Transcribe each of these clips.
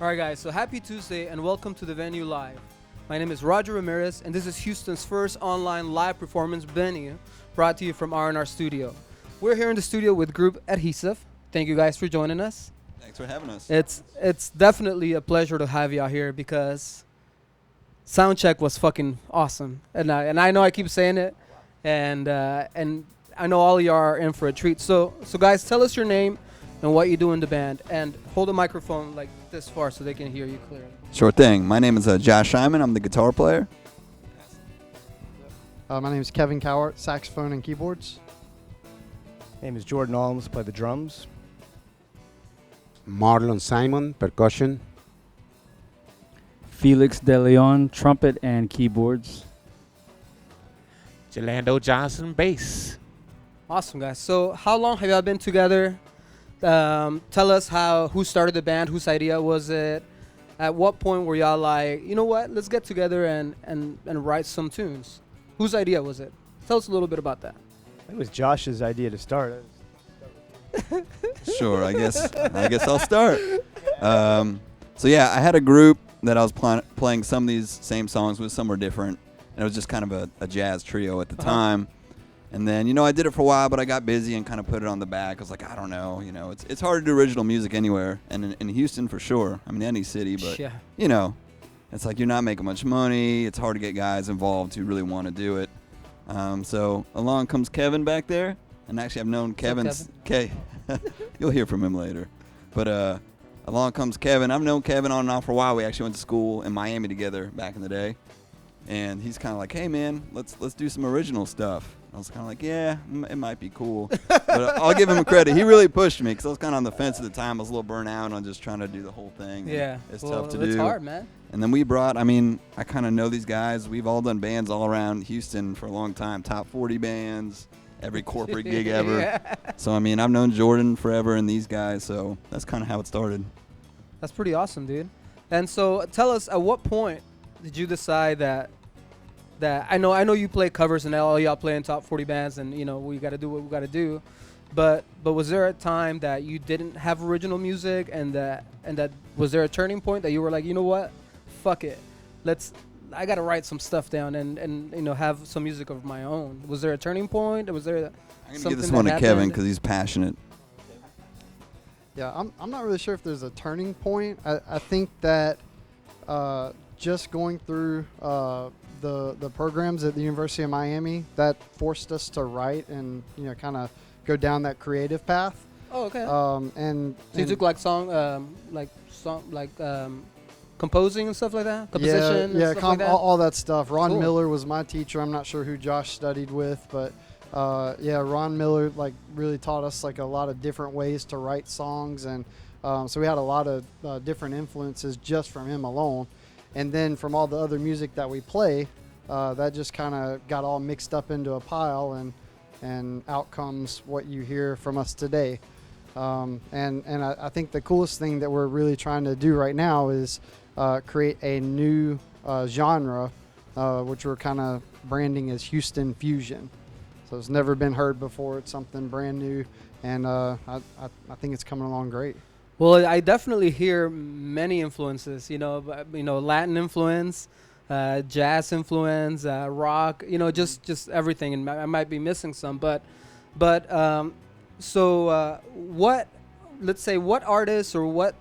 All right, guys, so happy Tuesday and welcome to the venue live. My name is Roger Ramirez, and this is Houston's first online live performance venue brought to you from R&R Studio. We're here in the studio with group Adhesive. Thank you guys for joining us. Thanks for having us. It's definitely a pleasure to have you out here because sound check was fucking awesome. And I know I keep saying it, and I know all of y'all are in for a treat. So guys, tell us your name and what you do in the band, and hold the microphone like this far so they can hear you clearly. Sure thing. My name is Josh Hyman. I'm the guitar player. My name is Kevin Cowart, saxophone and keyboards. My name is Jordan Alms, play the drums. Marlon Simon, percussion. Felix De Leon, trumpet and keyboards. Jelando Johnson, bass. Awesome, guys. So how long have y'all been together? Tell us who started the band, whose idea was it? At what point were y'all like, you know what, let's get together and write some tunes? Whose idea was it? Tell us a little bit about that. It was Josh's idea to start. Sure, I guess I'll start. So yeah, I had a group that I was playing some of these same songs with. Some were different, and it was just kind of a jazz trio at the time. And then, I did it for a while, but I got busy and kind of put it on the back. I was like, I don't know, it's hard to do original music anywhere, and in Houston for sure. I mean, any city, but yeah. It's like you're not making much money. It's hard to get guys involved who really want to do it. So along comes Kevin back there, and actually I've known Kevin. You'll hear from him later. But along comes Kevin. I've known Kevin on and off for a while. We actually went to school in Miami together back in the day, and he's kind of like, hey man, let's do some original stuff. I was kind of like, yeah, it might be cool. But I'll give him credit. He really pushed me because I was kind of on the fence at the time. I was a little burnt out on just trying to do the whole thing. Yeah. It's tough to do. It's hard, man. And then I kind of know these guys. We've all done bands all around Houston for a long time. Top 40 bands, every corporate gig ever. Yeah. So, I've known Jordan forever and these guys. So that's kind of how it started. That's pretty awesome, dude. And so tell us, at what point did you decide that I know you play covers and all y'all play in top 40 bands and we got to do what we got to do, but was there a time that you didn't have original music and that was there a turning point that you were like, you know what, fuck it, I got to write some stuff down and have some music of my own? Was there a turning point? Was there I'm gonna give this one to Kevin because he's passionate. Yeah, I'm not really sure if there's a turning point. I think that just going through the programs at the University of Miami, that forced us to write and kind of go down that creative path. Oh, okay. And so you took composing and stuff like that, composition. Yeah, and stuff like that? all that stuff. Ron Cool. Miller was my teacher. I'm not sure who Josh studied with, but Ron Miller really taught us a lot of different ways to write songs, and so we had a lot of different influences just from him alone. And then from all the other music that we play, that just kind of got all mixed up into a pile, and out comes what you hear from us today. And I think the coolest thing that we're really trying to do right now is create a new genre, which we're kind of branding as Houston Fusion. So it's never been heard before. It's something brand new, and I think it's coming along great. Well, I definitely hear many influences, Latin influence, jazz influence, rock, just everything. And I might be missing some, but what artists or what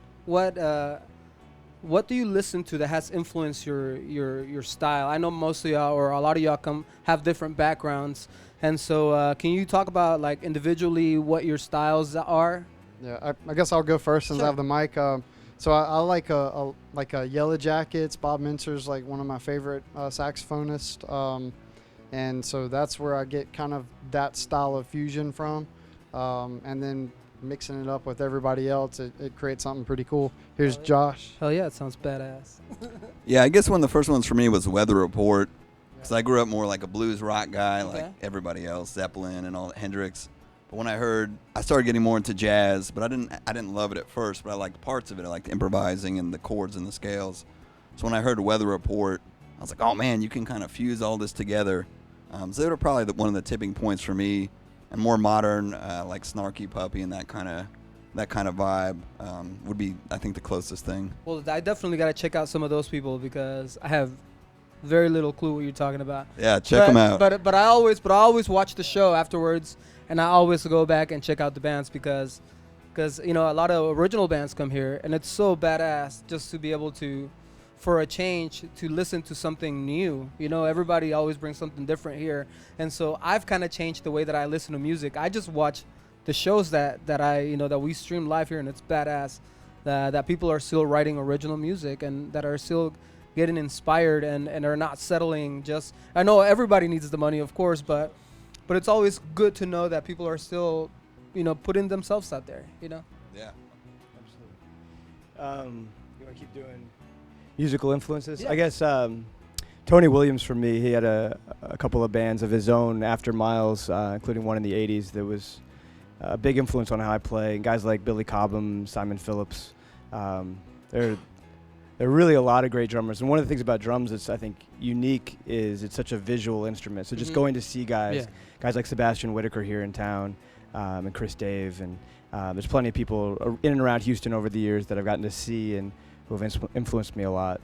do you listen to that has influenced your style? I know most of y'all or a lot of y'all have different backgrounds, and so can you talk about individually what your styles are? Yeah, I guess I'll go first since I have the mic. So I like Yellow Jackets. Bob Mintzer's one of my favorite saxophonists, and so that's where I get kind of that style of fusion from, and then mixing it up with everybody else, it creates something pretty cool. Here's Josh. Hell yeah, it sounds badass. Yeah, I guess one of the first ones for me was Weather Report, because I grew up more like a blues rock guy, like everybody else, Zeppelin and all Hendrix. But when I started getting more into jazz, but I didn't love it at first, but I liked parts of it. I liked improvising and the chords and the scales. So when I heard Weather Report, I was like, oh man, you can kind of fuse all this together. So they were probably one of the tipping points for me. And more modern, like Snarky Puppy and that kind of that kind of vibe would be, I think, the closest thing. Well, I definitely got to check out some of those people because I have very little clue what you're talking about. Yeah, check them out. But I always watch the show afterwards, and I always go back and check out the bands because you know, a lot of original bands come here, and it's so badass just to be able to, for a change, to listen to something new. You know, everybody always brings something different here, and so I've kind of changed the way that I listen to music. I just watch the shows that I, you know, that we stream live here, and it's badass that people are still writing original music and that are still getting inspired and are not settling just. I know everybody needs the money, of course, but it's always good to know that people are still, you know, putting themselves out there, you know. Yeah. Absolutely. You want to keep doing musical influences? Yeah. I guess Tony Williams for me, he had a couple of bands of his own after Miles, including one in the 80s that was a big influence on how I play. And guys like Billy Cobham, Simon Phillips, there are really a lot of great drummers. And one of the things about drums that's, I think, unique is it's such a visual instrument. So just going to see guys like Sebastian Whitaker here in town, and Chris Dave, and there's plenty of people in and around Houston over the years that I've gotten to see and who have influenced me a lot.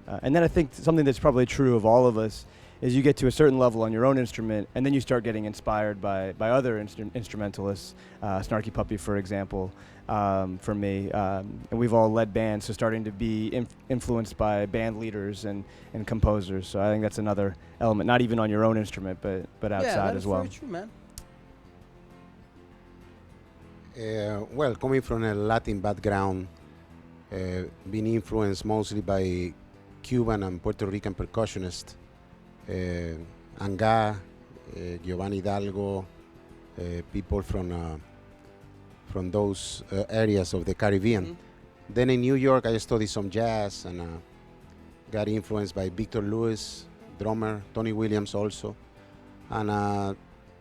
And then I think something that's probably true of all of us is you get to a certain level on your own instrument, and then you start getting inspired by other instrumentalists, Snarky Puppy, for example, for me. And we've all led bands, so starting to be influenced by band leaders and composers. So I think that's another element, not even on your own instrument, but outside as well. Yeah, that's very true, man. Well, coming from a Latin background, being influenced mostly by Cuban and Puerto Rican percussionists, Anga, Giovanni Hidalgo, people from those areas of the Caribbean. Mm-hmm. Then in New York, I studied some jazz and got influenced by Victor Lewis, drummer, Tony Williams also, and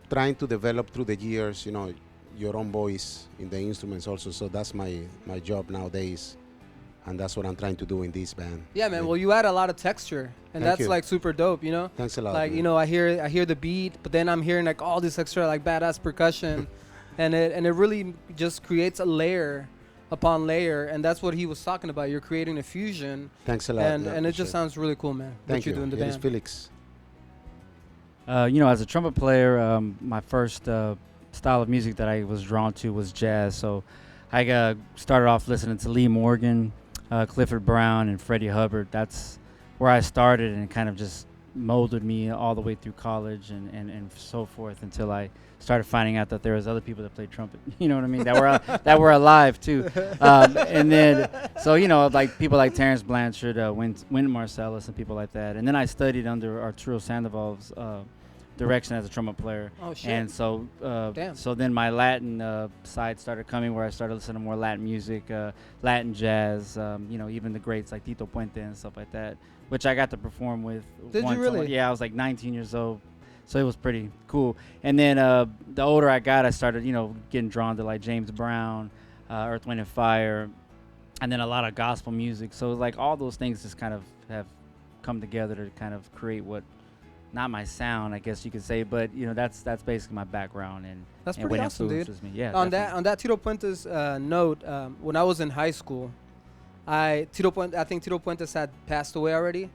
trying to develop through the years, you know, your own voice in the instruments also. So that's my job nowadays, and that's what I'm trying to do in this band. Yeah, man. Well, you add a lot of texture, and Thank that's you. like super dope, you know. Thanks a lot. Like, man. you know, I hear the beat, but then I'm hearing like all this extra like badass percussion, and it really just creates a layer upon layer, and that's what he was talking about. You're creating a fusion, Thanks a lot. and yeah, it just appreciate it. sounds really cool, man. Thank what you're you. doing the Here is band. Felix. You know, as a trumpet player, my first style of music that I was drawn to was jazz. So I started off listening to Lee Morgan, Clifford Brown, and Freddie Hubbard. That's where I started, and it kind of just molded me all the way through college and so forth until I started finding out that there was other people that played trumpet. You know what I mean? That were alive too. And then, so you know, like people like Terrence Blanchard, Wynton Marsalis, and people like that. And then I studied under Arturo Sandoval's direction as a trumpet player. Oh shit. And so, Damn. so then my Latin side started coming, where I started listening to more Latin music, Latin jazz. You know, even the greats like Tito Puente and stuff like that, which I got to perform with. Did you really? Yeah, I was like 19 years old, so it was pretty cool. And then the older I got, I started, you know, getting drawn to like James Brown, Earth, Wind and Fire, and then a lot of gospel music. So like all those things just kind of have come together to kind of create what. Not my sound, I guess you could say, but you know that's basically my background and That's and pretty what awesome, dude. influences me. Yeah. On definitely. that Tito Puente's note, when I was in high school, I think Tito Puentes had passed away already,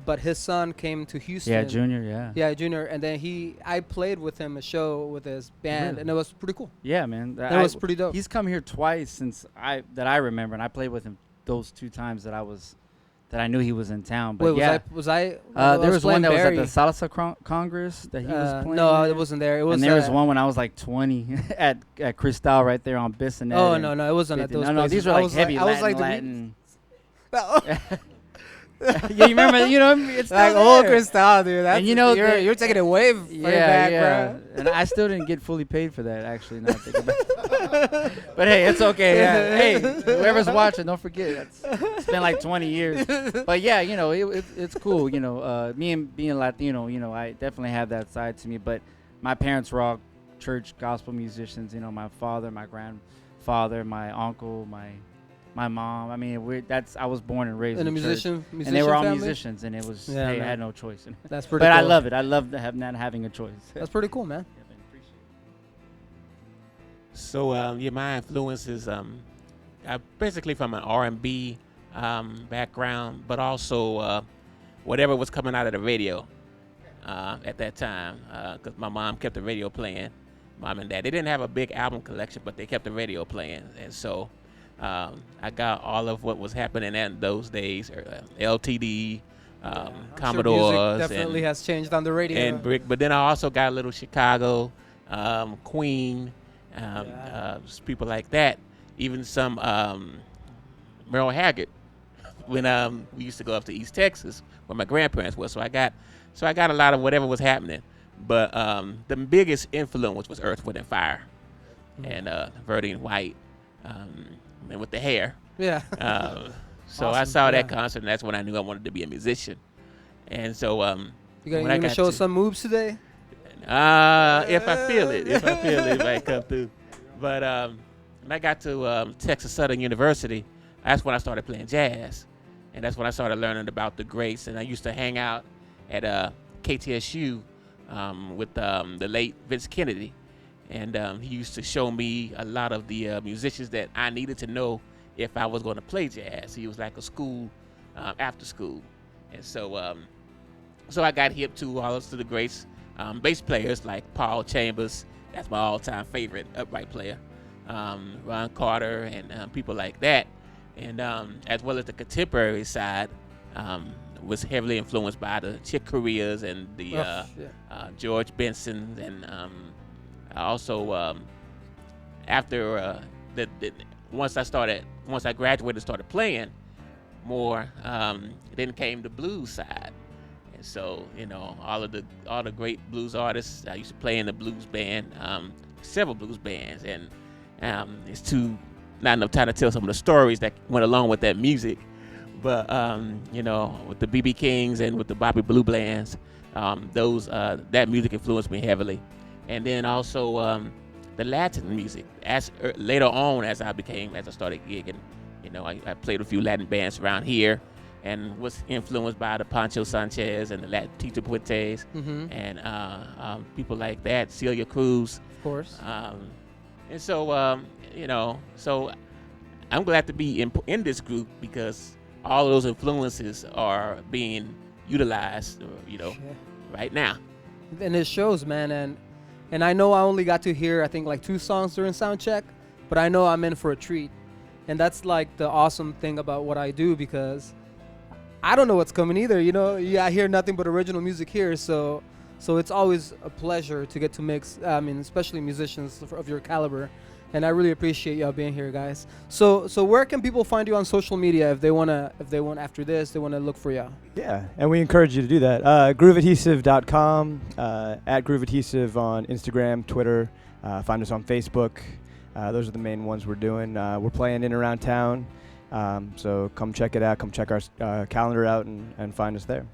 but his son came to Houston. Yeah, Junior. Yeah. Yeah, Junior, and then I played with him a show with his band, Really? and it was pretty cool. Yeah, man. It was pretty dope. He's come here twice since I remember, and I played with him those 2 times that I knew he was in town. But Wait, yeah, was I? there was one that was Barry. at the Salsa Congress that he was playing. No, there. it wasn't there. It was. And there was one when I was like 20 at Cristal right there on Bissonnette. Oh and no, it wasn't at 50. those No, places. these were I like was heavy I was like Latin. the Yeah, you remember? You know, it's like still old there. Cristal, dude. That's, And you know, you're taking it way back, bro. And I still didn't get fully paid for that, actually. Now I think about it. But hey, it's okay. Yeah. Hey, whoever's watching, don't forget. It's been like 20 years. But yeah, you know, it's cool. You know, me and being Latino, you know, I definitely have that side to me. But my parents were all church gospel musicians. You know, my father, my grandfather, my uncle, my mom. I mean, I was born and raised In a in church. musician And they were all family? musicians, and it was, Yeah, hey, I man. had no choice. That's pretty. But cool. I love it. I love not having a choice. That's pretty cool, man. So yeah, my influence is basically from an R&B background, but also whatever was coming out of the radio at that time, because my mom kept the radio playing. Mom and Dad, they didn't have a big album collection, but they kept the radio playing, and so I got all of what was happening in those days. LTD, Commodores, sure music definitely has changed on the radio. and Brick. But then I also got a little Chicago, Queen, people like that. Even some Merle Haggard when we used to go up to East Texas where my grandparents were. So I got a lot of whatever was happening. But the biggest influence was Earth, Wind, and Fire, and Verdine White, and with the hair. Yeah. So Awesome. I saw that concert, and that's when I knew I wanted to be a musician. And so You gonna show us some moves today? if I feel it, it might come through. But when I got to Texas Southern University, that's when I started playing jazz, and that's when I started learning about the greats. And I used to hang out at KTSU with the late Vince Kennedy, and he used to show me a lot of the musicians that I needed to know if I was going to play jazz. He was like a school after school, and so I got hip to all of the greats, bass players like Paul Chambers. That's my all-time favorite upright player. Ron Carter and people like that, and as well as the contemporary side. Was heavily influenced by the Chick Coreas and the George Benson, and also after once I graduated, started playing more. Then came the blues side, and so all the great blues artists. I used to play in the blues band, several blues bands, and it's not enough time to tell some of the stories that went along with that music. But with the B.B. Kings and with the Bobby Blue Bands, that music influenced me heavily. And then also the Latin music. Later on, as I started gigging, I played a few Latin bands around here, and was influenced by the Pancho Sanchez and the Tito Puentes, and people like that, Celia Cruz, of course. And so so I'm glad to be in this group because all of those influences are being utilized, right now. And it shows, man. And I know I only got to hear, I think, like 2 songs during sound check, but I know I'm in for a treat. And that's like the awesome thing about what I do, because I don't know what's coming either. I hear nothing but original music here. So it's always a pleasure to get to mix, especially musicians of your caliber. And I really appreciate y'all being here, guys. So where can people find you on social media if they want after this, they want to look for y'all? Yeah, and we encourage you to do that. GrooveAdhesive.com, at GrooveAdhesive on Instagram, Twitter. Find us on Facebook. Those are the main ones we're doing. We're playing in and around town, so come check it out. Come check our calendar out and find us there.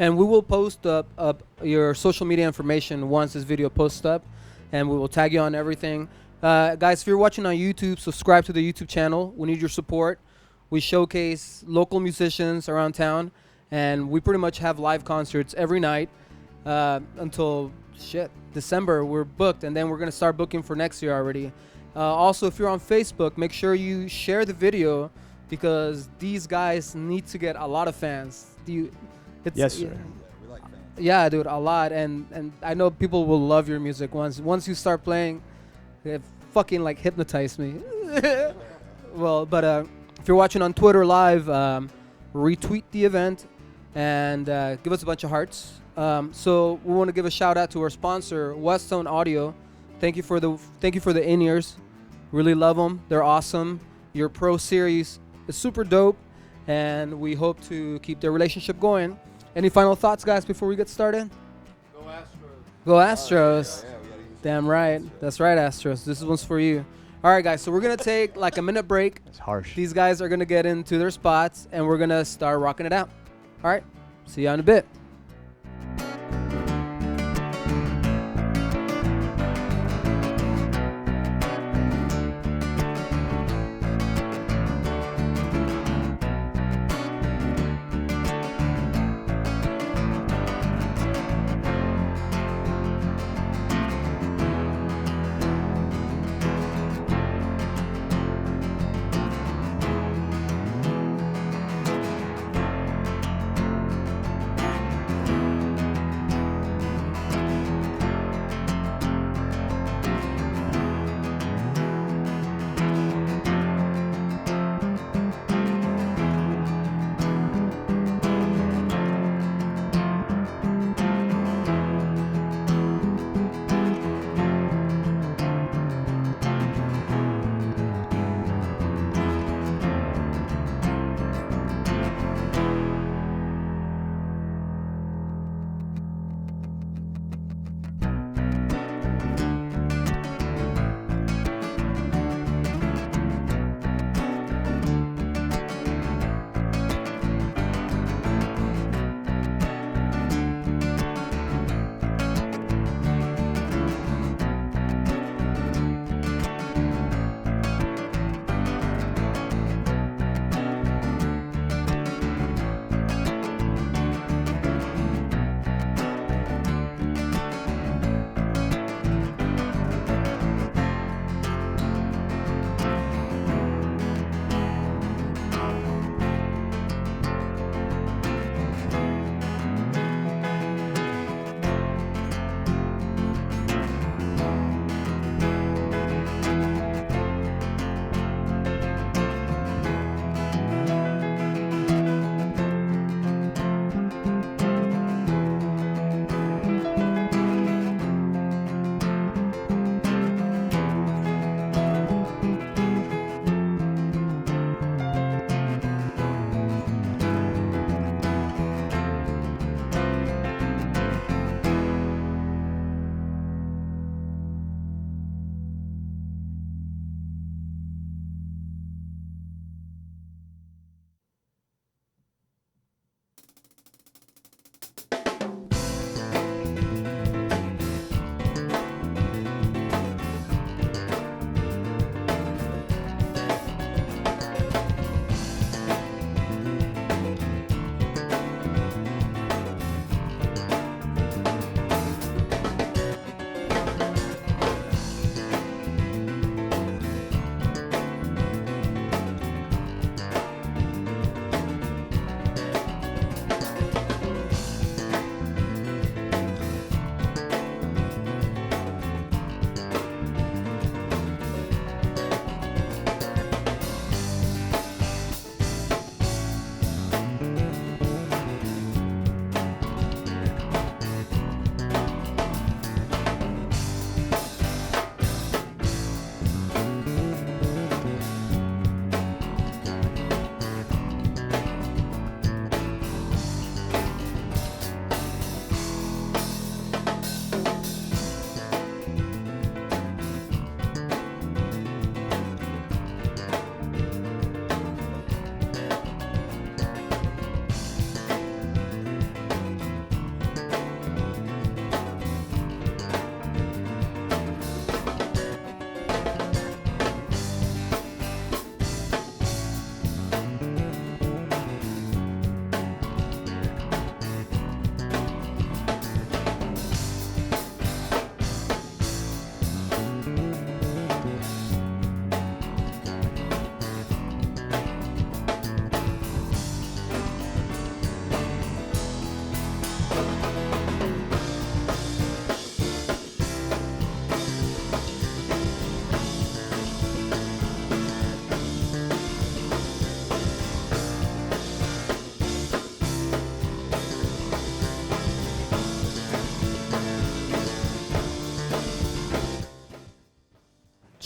And we will post up your social media information once this video posts up, and we will tag you on everything. Guys, if you're watching on YouTube, subscribe to the YouTube channel. We need your support. We showcase local musicians around town, and we pretty much have live concerts every night until December. We're booked, and then we're going to start booking for next year already. Also, if you're on Facebook, make sure you share the video, because these guys need to get a lot of fans. Yes, sir. We like fans. Yeah, dude, a lot. And I know people will love your music once you start playing. It fucking hypnotized me. Well, but if you're watching on Twitter live, retweet the event and give us a bunch of hearts. So we want to give a shout out to our sponsor, Westone Audio. Thank you for the in-ears. Really love them. They're awesome. Your Pro Series is super dope, and we hope to keep their relationship going. Any final thoughts, guys, before we get started? Go Astros. Go Astros. Damn right. That's right, Astros. This one's for you. All right, guys. So we're going to take a minute break. It's harsh. These guys are going to get into their spots, and we're going to start rocking it out. All right. See you in a bit.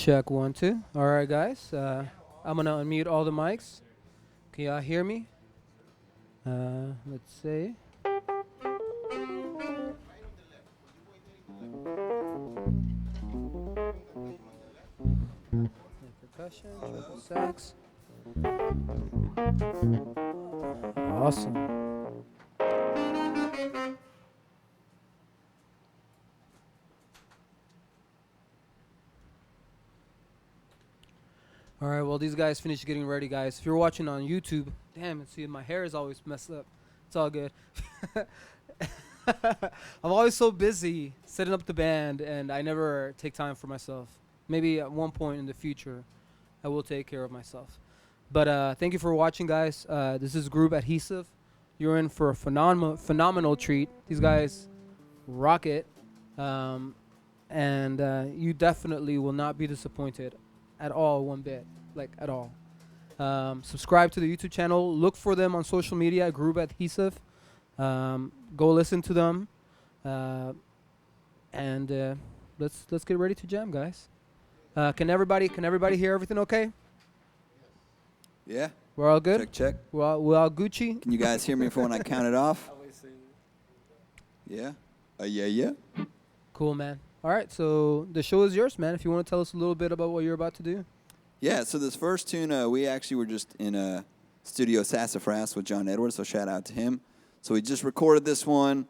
Check 1 2. All right, guys. I'm gonna unmute all the mics. Can y'all hear me? Let's see. Percussion, triple sax. Awesome. All right, well, these guys finished getting ready, guys. If you're watching on YouTube, damn, see, my hair is always messed up. It's all good. I'm always so busy setting up the band, and I never take time for myself. Maybe at one point in the future, I will take care of myself. But thank you for watching, guys. This is group Adhesive. You're in for a phenomenal treat. These guys rock it, and you definitely will not be disappointed at all, one bit, like at all. Subscribe to the YouTube channel. Look for them on social media, group Adhesive. Go listen to them, and let's get ready to jam, guys. Can everybody hear everything okay? Yeah. We're all good? Check. We're all Gucci? Can you guys hear me for when I count it off? Yeah. Yeah. Cool, man. All right, so the show is yours, man. If you want to tell us a little bit about what you're about to do. Yeah, so this first tune, we actually were just in Studio Sassafras with John Edwards, so shout out to him. So we just recorded this one.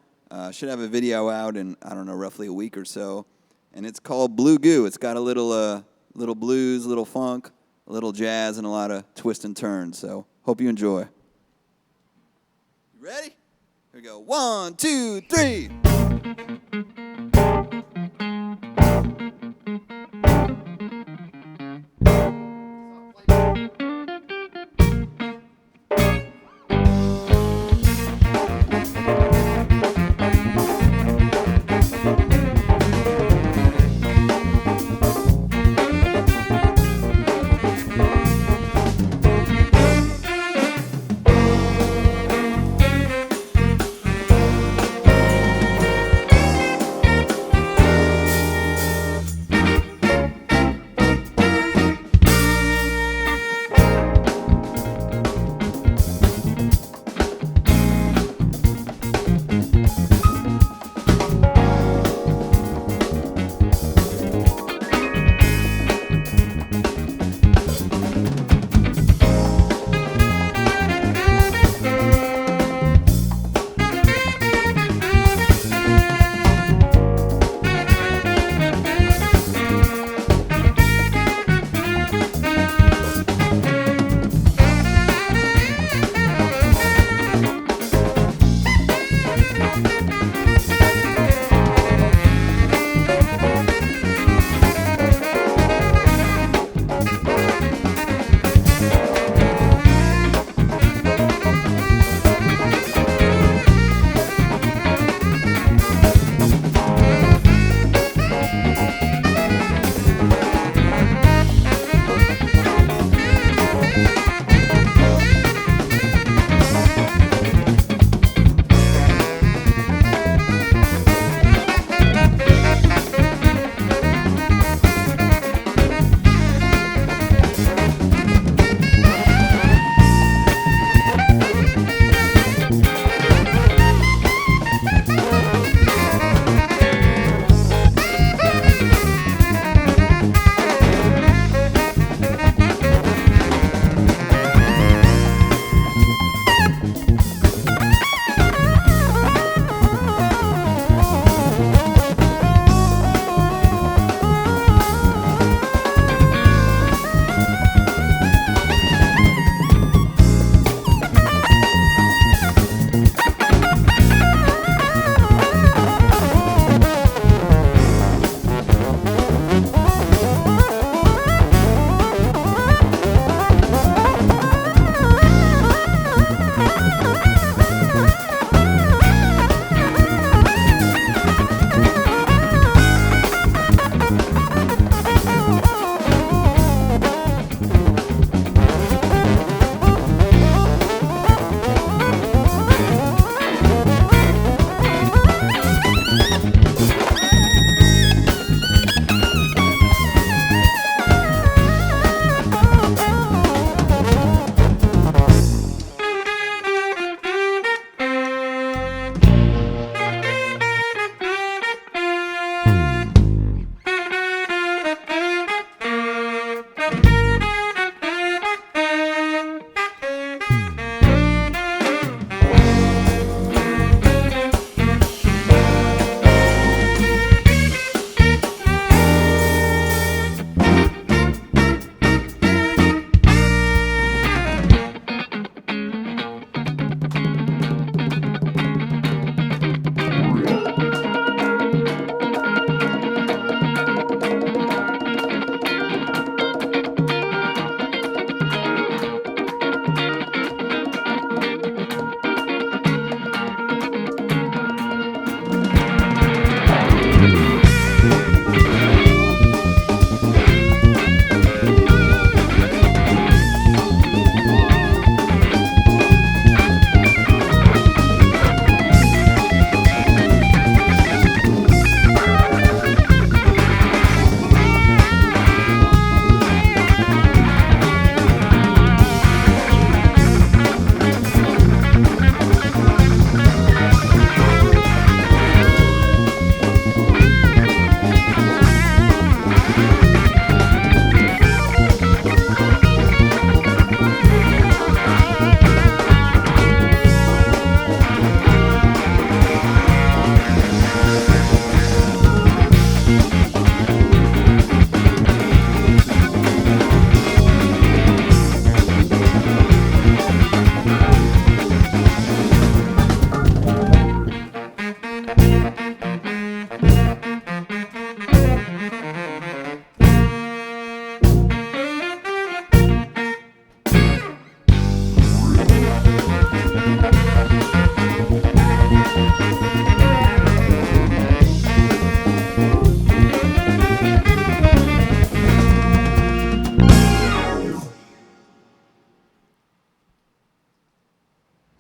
Should have a video out in, I don't know, roughly a week or so. And it's called Blue Goo. It's got a little blues, a little funk, a little jazz, and a lot of twists and turns. So hope you enjoy. You ready? Here we go. 1, 2, 3.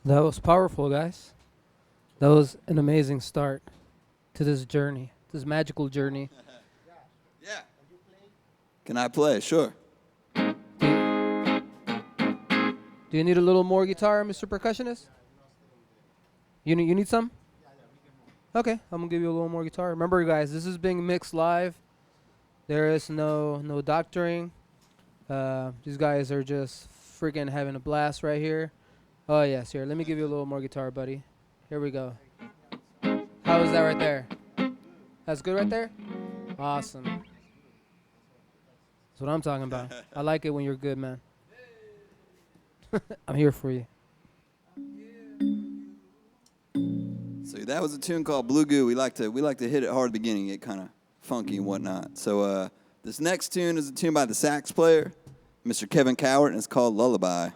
That was powerful, guys. That was an amazing start to this journey, this magical journey. Yeah. Can I play? Sure. Do you need a little more guitar, Mr. Percussionist? You need some? Okay, I'm gonna give you a little more guitar. Remember, guys, this is being mixed live. There is no doctoring. These guys are just freaking having a blast right here. Oh yes, here. Let me give you a little more guitar, buddy. Here we go. How is that right there? That's good right there? Awesome. That's what I'm talking about. I like it when you're good, man. I'm here for you. So that was a tune called Blue Goo. We like to hit it hard at the beginning, get kind of funky and whatnot. So this next tune is a tune by the sax player, Mr. Kevin Cowart, and it's called Lullaby.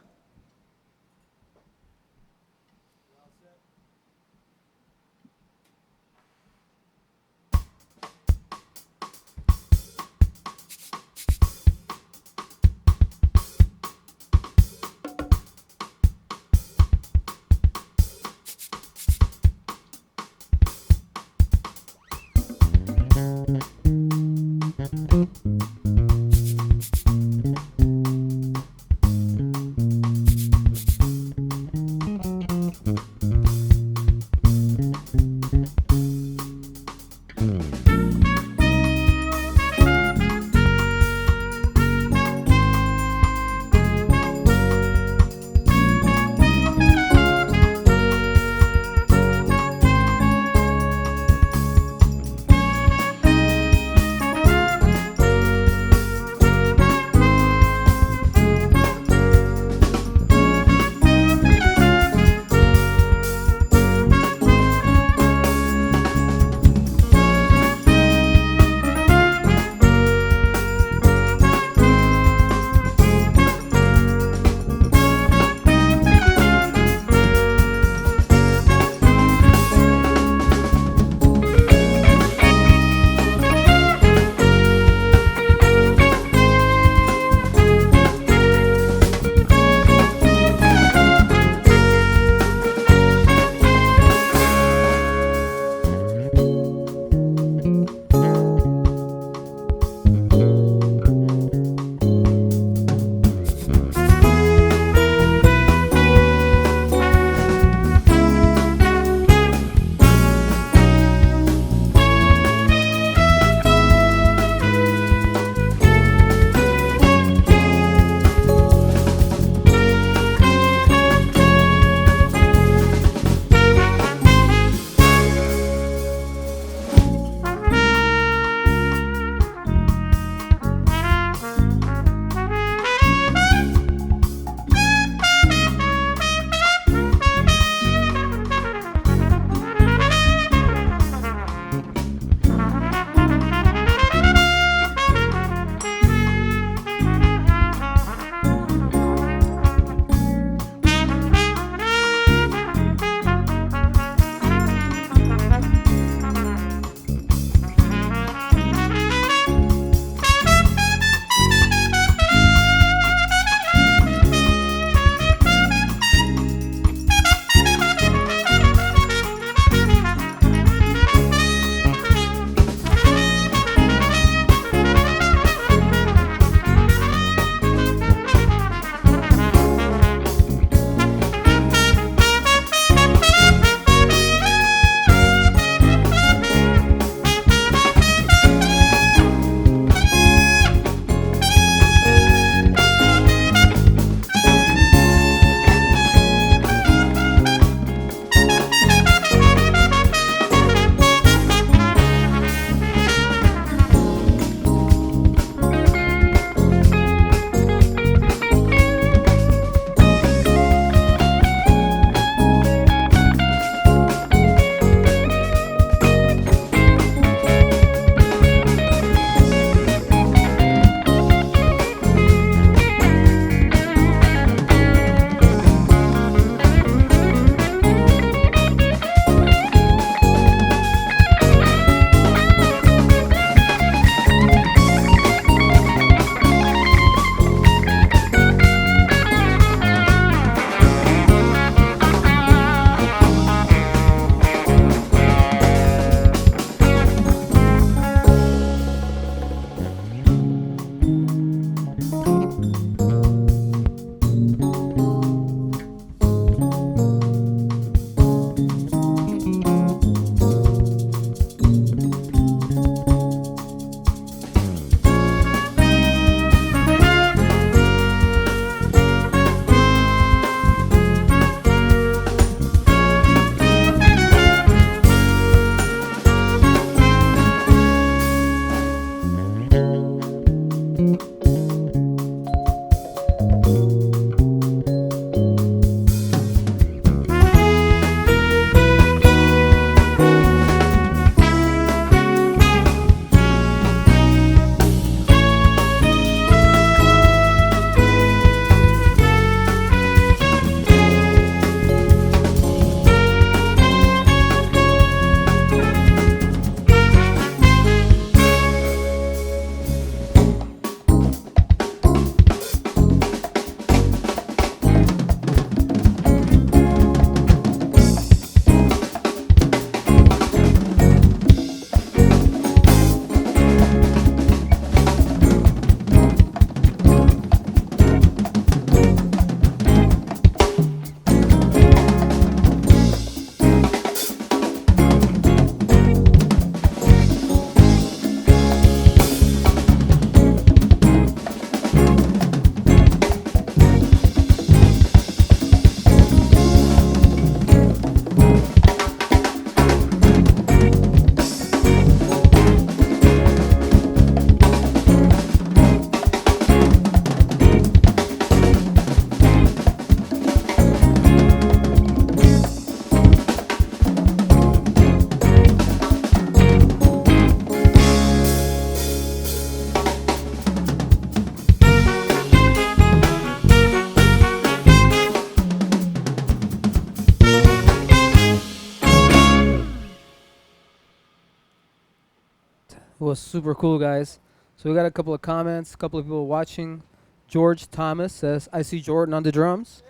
was super cool, guys. So we got a couple of comments, a couple of people watching. George Thomas says, "I see Jordan on the drums."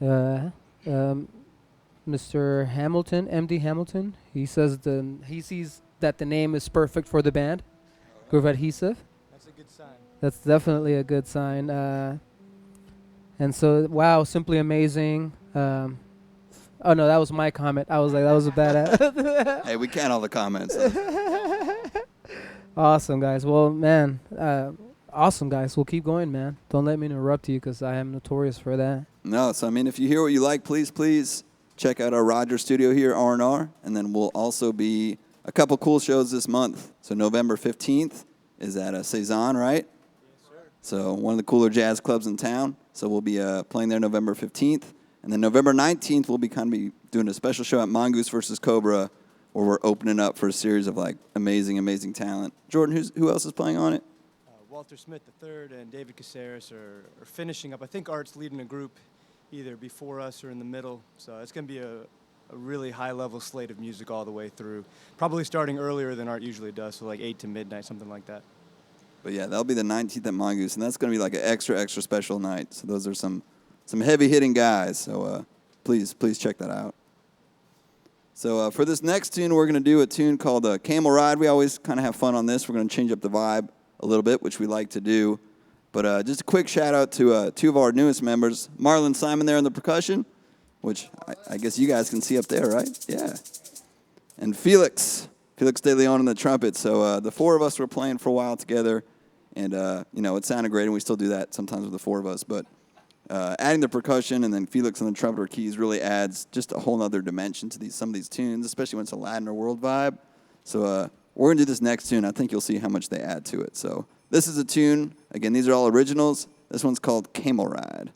Um, Mr. Hamilton, MD Hamilton, he says he sees that the name is perfect for the band, Groove Adhesive. That's a good sign. That's definitely a good sign. And so, wow, simply amazing. Oh no, that was my comment. I was like, that was a bad. Hey, we can all the comments. Awesome, guys. Well, man, awesome, guys. We'll keep going, man. Don't let me interrupt you because I am notorious for that. No, so I mean, if you hear what you like, please check out our Rogers studio here, R&R, and then we'll also be a couple cool shows this month. So November 15th is at Cezanne, right? Yes, sir. So one of the cooler jazz clubs in town. So we'll be playing there November 15th. And then November 19th, we'll be doing a special show at Mongoose versus Cobra, where we're opening up for a series of like amazing talent. Jordan, who else is playing on it? Walter Smith III and David Caceres are finishing up. I think Art's leading a group either before us or in the middle. So it's going to be a really high-level slate of music all the way through. Probably starting earlier than Art usually does, so like 8 to midnight, something like that. But yeah, that'll be the 19th at Mongoose, and that's going to be like an extra special night. So those are some heavy-hitting guys. So please check that out. So for this next tune, we're going to do a tune called Camel Ride. We always kind of have fun on this. We're going to change up the vibe a little bit, which we like to do. But just a quick shout-out to two of our newest members, Marlon Simon there on the percussion, which I guess you guys can see up there, right? Yeah. And Felix De Leon on the trumpet. So the four of us were playing for a while together, and, it sounded great, and we still do that sometimes with the four of us. But adding the percussion and then Felix on the trumpet or keys really adds just a whole other dimension to some of these tunes, especially when it's a Latin or world vibe. So we're going to do this next tune. I think you'll see how much they add to it. So this is a tune. Again, these are all originals. This one's called Camel Ride.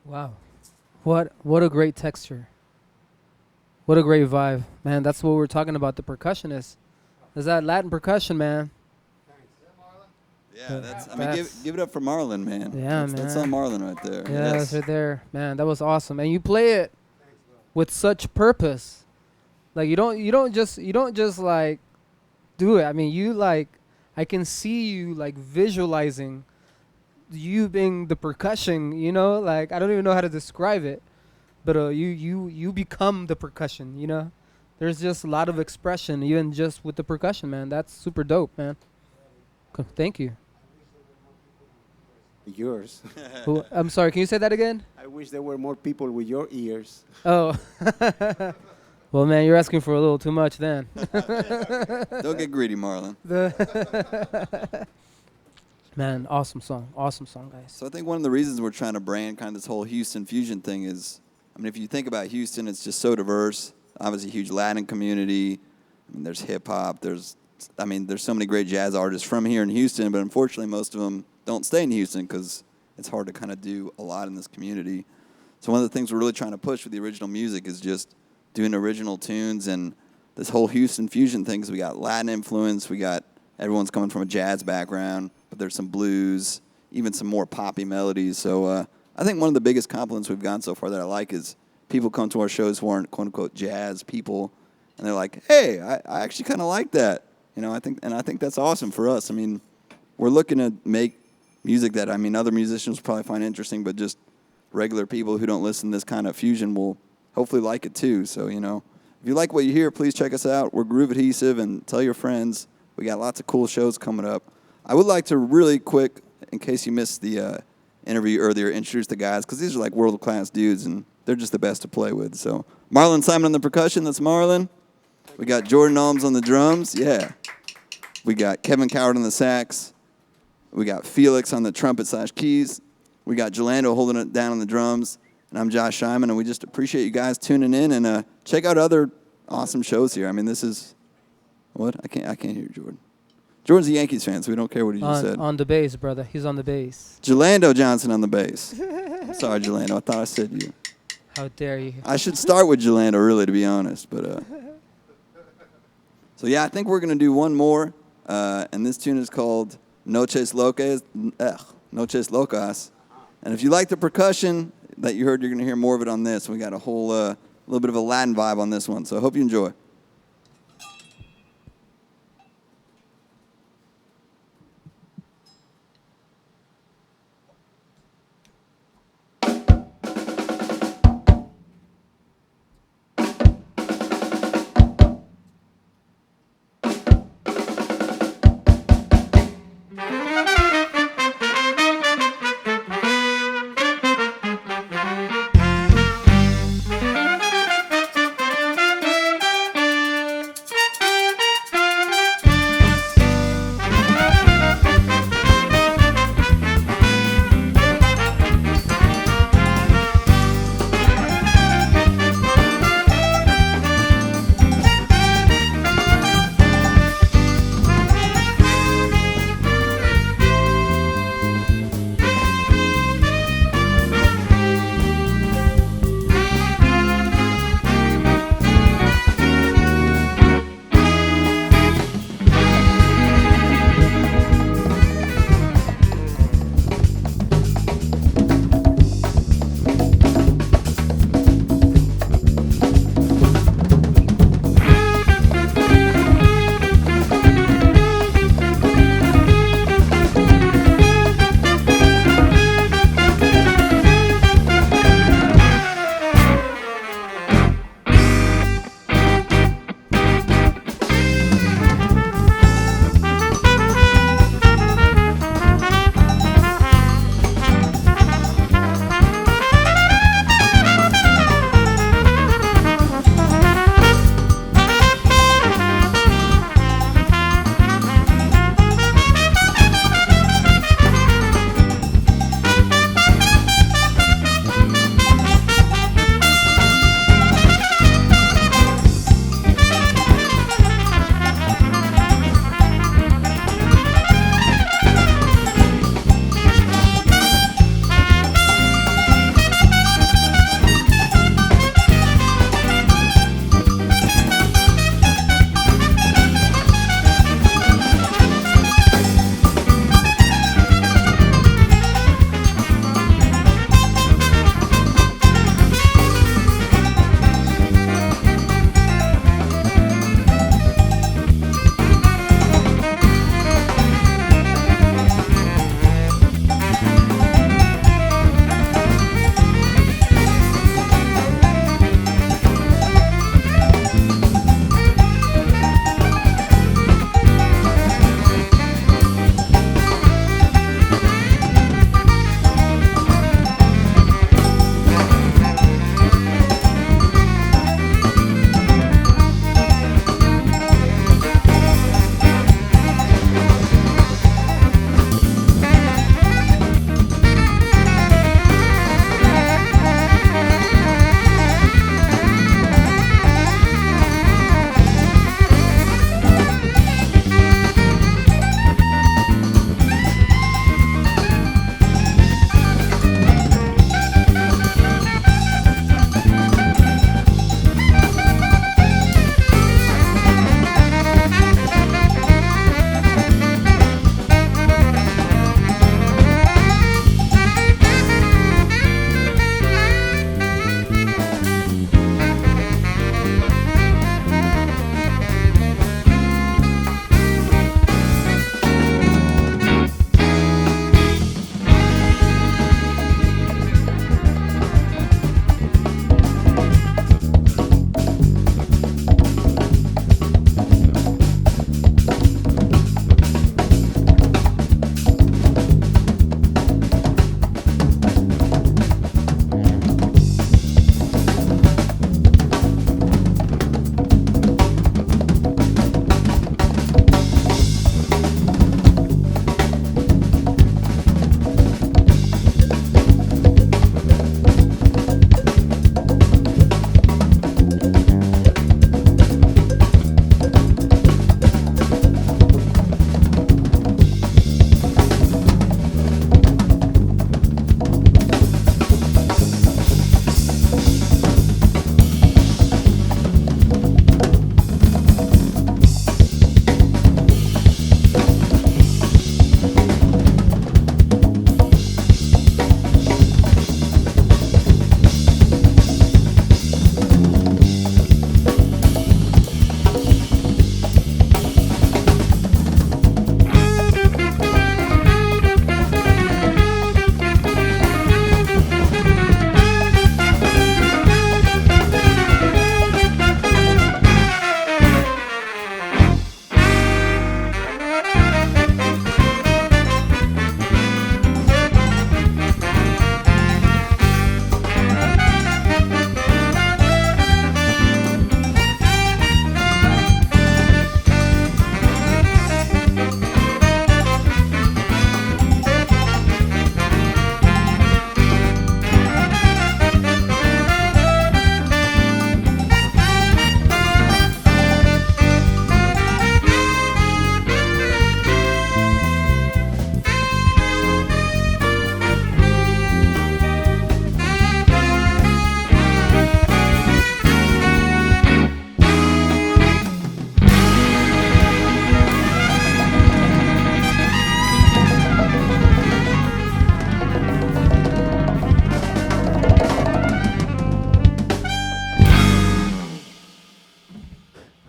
Wow. What a great texture. What a great vibe. Man, that's what we're talking about, the percussionist. Is that Latin percussion, man? Yeah, give it up for Marlon, man. Yeah, that's all Marlon right there. Yeah, Yes. that's right there. Man, that was awesome. And you play it with such purpose. Like you don't just like do it. I mean, you like I can see you like visualizing you being the percussion, like I don't even know how to describe it. But you become the percussion, There's just a lot of expression even just with the percussion, man. That's super dope, man. Thank you. Yours. I'm sorry, can you say that again? I wish there were more people with your ears. Oh. Well, man, you're asking for a little too much then. Don't get greedy, Marlon. Man, awesome song, guys. So I think one of the reasons we're trying to brand kind of this whole Houston fusion thing is, I mean, if you think about Houston, it's just so diverse. Obviously, huge Latin community. I mean, there's hip hop. There's so many great jazz artists from here in Houston, but unfortunately, most of them don't stay in Houston because it's hard to kind of do a lot in this community. So one of the things we're really trying to push with the original music is just doing original tunes, and this whole Houston fusion thing is we got Latin influence, everyone's coming from a jazz background, but there's some blues, even some more poppy melodies. So I think one of the biggest compliments we've gotten so far that I like is people come to our shows who aren't quote unquote jazz people, and they're like, "Hey, I actually kind of like that." I think that's awesome for us. I mean, we're looking to make music that other musicians will probably find interesting, but just regular people who don't listen to this kind of fusion will hopefully like it too. So if you like what you hear, please check us out. We're Groove Adhesive, and tell your friends. We got lots of cool shows coming up. I would like to really quick, in case you missed the interview earlier, introduce the guys, because these are like world-class dudes, and they're just the best to play with. So Marlon Simon on the percussion, that's Marlon. We got Jordan Alms on the drums, yeah. We got Kevin Coward on the sax. We got Felix on the trumpet/keys. We got Jelando holding it down on the drums. And I'm Josh Scheinman, and we just appreciate you guys tuning in, and check out other awesome shows here. I mean, this is, what? I can't hear Jordan. Jordan's a Yankees fan, so we don't care what he just said. On the bass, brother. He's on the bass. Jelando Johnson on the bass. Sorry, Jelando. I thought I said you. How dare you? I should start with Jelando, really, to be honest. But so, yeah, I think we're going to do one more. And this tune is called Noches Locas. And if you like the percussion that you heard, you're going to hear more of it on this. We got a whole little bit of a Latin vibe on this one. So I hope you enjoy.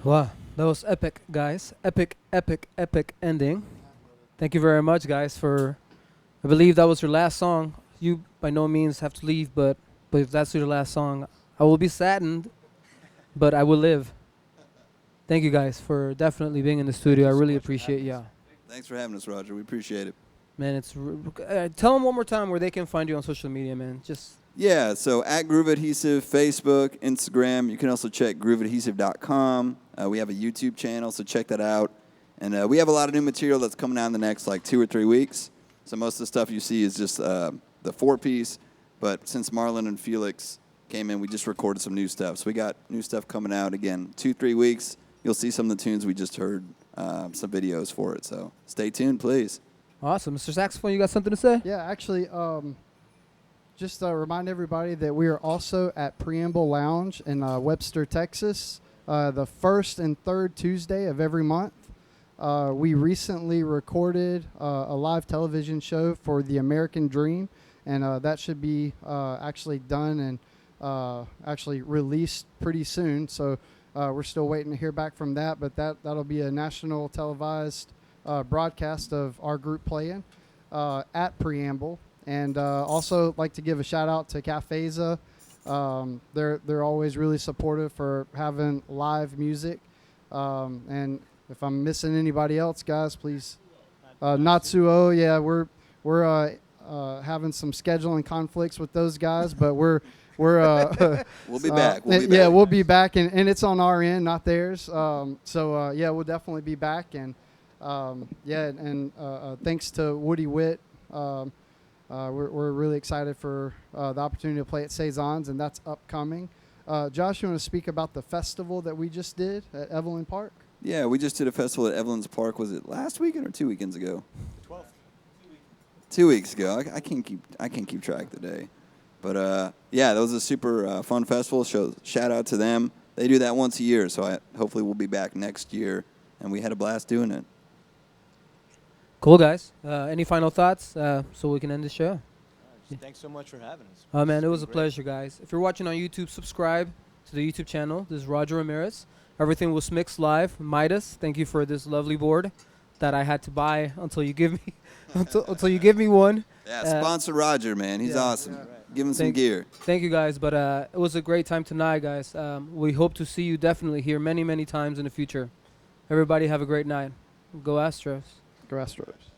Wow, that was epic, guys. Epic, epic, epic ending. Thank you very much, guys, for. I believe that was your last song. You by no means have to leave, but if that's your last song, I will be saddened, but I will live. Thank you guys for definitely being in the studio. I really appreciate y'all. Thanks for having us, Roger. We appreciate it. Man, tell them one more time where they can find you on social media, man. Just Yeah, so at Groove Adhesive, Facebook, Instagram. You can also check grooveadhesive.com. We have a YouTube channel, so check that out. And we have a lot of new material that's coming out in the next 2 or 3 weeks. So most of the stuff you see is just the 4-piece. But since Marlon and Felix came in, we just recorded some new stuff. So we got new stuff coming out again. 2-3 weeks. You'll see some of the tunes we just heard, some videos for it. So stay tuned, please. awesome. Mr. Saxophone, you got something to say? Yeah, actually, just remind everybody that we are also at Preamble Lounge in Webster, Texas, the first and third Tuesday of every month. We recently recorded a live television show for The American Dream, and that should be actually done and actually released pretty soon. So we're still waiting to hear back from that, but that'll be a national televised broadcast of our group playing at Preamble. And also like to give a shout out to Cafeza. They're always really supportive for having live music. And if I'm missing anybody else, guys, please. Natsuo, yeah, we're having some scheduling conflicts with those guys, but we're We'll be back. Yeah, we'll be back, and it's on our end, not theirs. Yeah, we'll definitely be back, and thanks to Woody Witt. We're really excited for the opportunity to play at Cezanne's, and that's upcoming. Josh, you want to speak about the festival that we just did at Evelyn Park? Yeah, we just did a festival at Evelyn's Park. Was it last weekend or 2 weekends ago? 12th. 2 weeks ago. I can't keep track of the day. But yeah, that was a super fun festival. Shout out to them. They do that once a year, so hopefully we'll be back next year. And we had a blast doing it. Cool, guys. Any final thoughts so we can end the show? Thanks so much for having us. Oh, man, it was a Great. pleasure, guys. If you're watching on YouTube, subscribe to the YouTube channel. This is Roger Ramirez. Everything was mixed live. Midas, thank you for this lovely board that I had to buy until you give me until you give me one. Yeah, sponsor Roger, man. He's awesome. Yeah, right. Give him some gear. Thank you, guys. But it was a great time tonight, guys. We hope to see you definitely here many, many times in the future. Everybody have a great night. Go Astros. Go Astros.